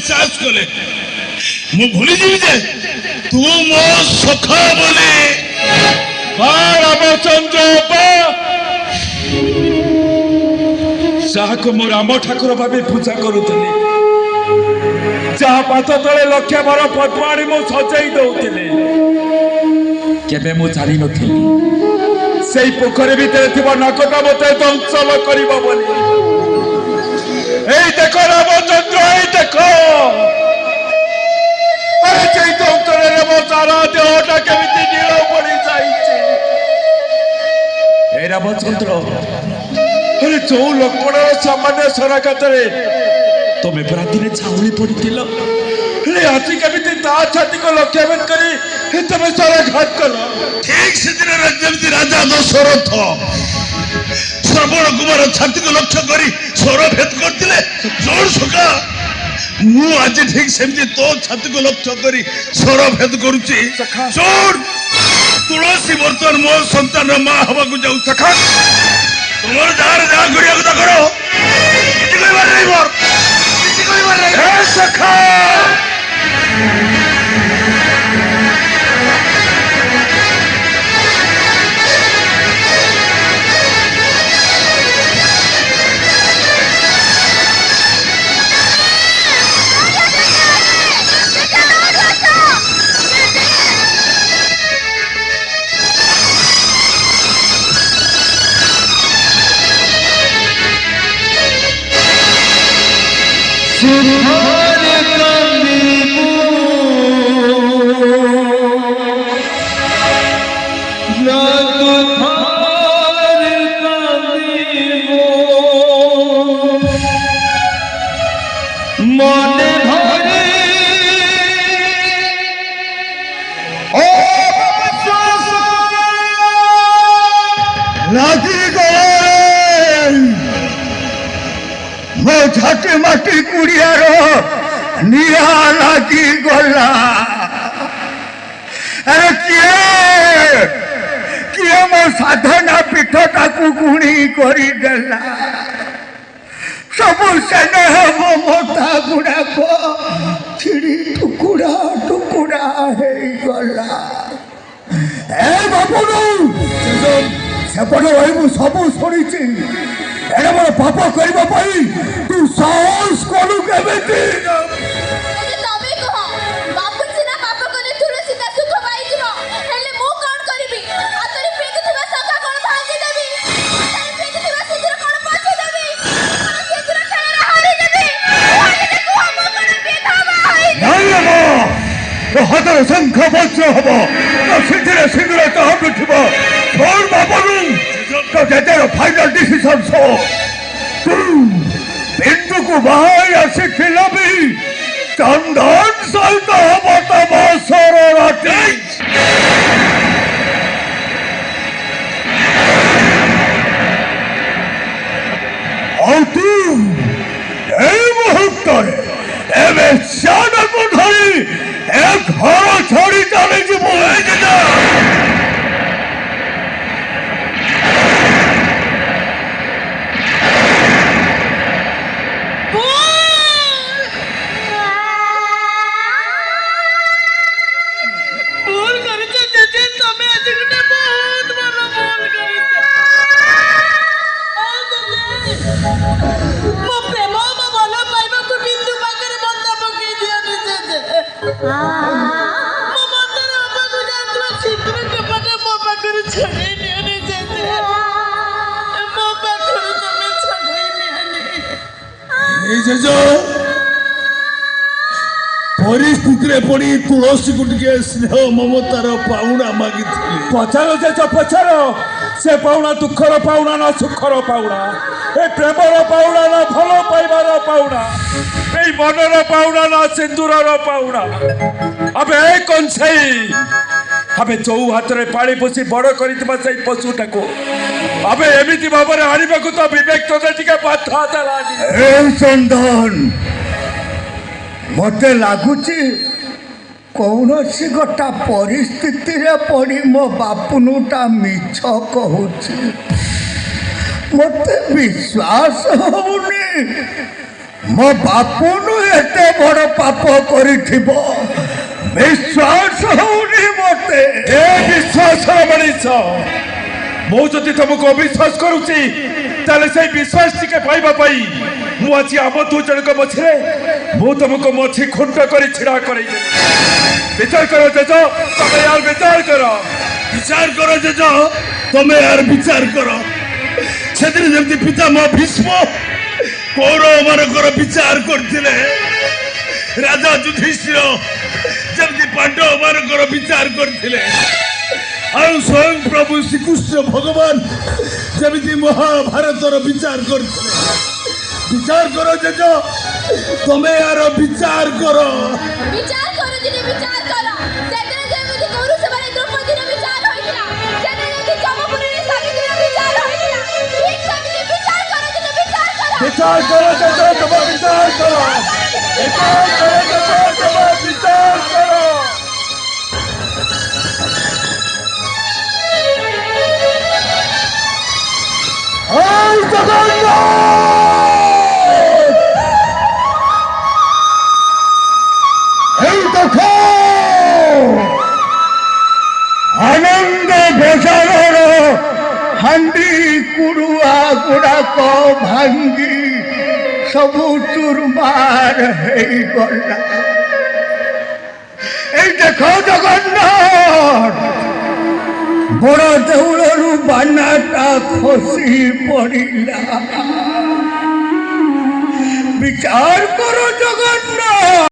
साहस कले मु भूली जी जे तू मो सखा बोले रामचंद्र जहाँ को मो राम ठाकुर भाव पूजा करुली जहाँ पाथ तले लक्ष्य भर पद्माणी मु सजाई दौली केबे मु जानी नथिली से पोखरी भितर थी नाकटा मत दंशन कर देख रामचंद्र देख मो सारा देहटा केमी नील पड़ी जाए रामचंद्र अरे जो लक्ष्मण सामान्य सराघात तुम्हें परा दिने छाउली पड़ी आज केमी छाती को लक्ष्यभेद कर तुम सराघात कल ठीक से दिन राजा दशरथ श्रवण कुमार छाती को लक्ष्य कर स्वरभेद करते जोर सका मु आज ठीक सेमती तो छाती को लक्ष्य कर स्वरभेद करुच्ची जोर तुलसी बर्तमान मो संतान माँ हवा को जाऊ सखा तुम जार जहाँ करिया कथा करो किसी कहबार नहीं मोर किसी कहबार नहीं हे सखा झाटी माटी कुड़ियार निरा लगी गला अरे किए मो साधना पीठटा को गुणी करदेला सब स्नेह ममता गुड़ाक छिड़ी टुकुड़ा टुकुड़ा हो गला ए बाबू सेपटे रही सब शुणी एडे बड़ पाप करने तू साहस करू केबे हाथर शंख वज्र हम तो सिंधुरे सिंधुरे तो हम उठब छोड़ बाबू तो जेतेर फाइनल डिसीजन सो तू बिंदु को बाहर आसिथिला भी चंदन सहित हम तम सरराटी और तू ए मुहूर्त एवं श्यान को धरी एक घर छोड़ी चले जीव परिस्थिति पड़ी तुलसी को स्नेह ममतार पाउना मागी पचार पचार से पाउना दुखर पाउना ना सुखर पाउना ए प्रेमर पाउना ना भल पाइबार पाउना ए मनर पाउना ना सिंदूर पाउना अबे कंसई अबे जो हाथ में पानी पोषी बड़ कर पशुटा को अबे एमती भाव में आने को तो विवेक तो बाधा देलानी चंदन मत लगुच कौन सी गोटा परिस्थिति रे पड़ी मो बापुनुटा मिछ कहूँ मत विश्वास होनी ମୋ ବାପୁନୁ ଏତେ ବଡ଼ ପାପ କରିଥିବ ବିଶ୍ୱାସ ହଉନି ମତେ। ଏ ବିଶ୍ୱାସର ମଣିଷ ମୁଁ ଯଦି ତମକୁ ଅବିଶ୍ୱାସ କରୁଛି ତାହେଲେ ସେଇ ବିଶ୍ୱାସ ଟିକେ ପାଇବା ପାଇଁ ମୁଁ ଆଜି ଆମ ଦୁ ଜଣଙ୍କ ମଝିରେ ମୁଁ ତମକୁ ମଝି ଖୁଣ୍ଟ କରି ଛିଡ଼ା କରେଇଦେବି। ବିଚାର କର ଜେଜ, ତମେ ୟାର ବିଚାର କର। ବିଚାର କର ଜେଜ, ତମେ ୟାର ବିଚାର କର। ସେଦିନ ଯେମିତି ପିତାମହ ଭୀଷ୍ମ କୌରବମାନଙ୍କର ବିଚାର କରିଥିଲେ, ରାଜା ଯୁଧିଷ୍ଠିର ଯେମିତି ପାଣ୍ଡବମାନଙ୍କର ବିଚାର କରିଥିଲେ, ଆଉ ସ୍ୱୟଂ ପ୍ରଭୁ ଶ୍ରୀକୃଷ୍ଣ ଭଗବାନ ଯେମିତି ମହାଭାରତର ବିଚାର କରିଥିଲେ। ବିଚାର କର ଜେଜ, ତମେ ୟାର ବିଚାର କର। विचार करो दिने विचार करो सेदिन जेमिति कौरव सभारे द्रौपदीर विचार होइला सेदिन कि जमपुरीर सावित्रीर विचार होइला ठीक सेमिति विचार करो दिने विचार करो विचार करो जजो, तब विचार करो। विचार करो जजो, तब विचार करो। এই জগন্নাথ! এই দেখো আনন্দ বেচারর হান্ডি কুড়ুয়া গুড়াক ভাঙ্গি সবু চুরমার হইগলা। এই দেখো জগন্নাথ, বড় দেউলরু বানাটা খসি পড়িলা। বিচার কর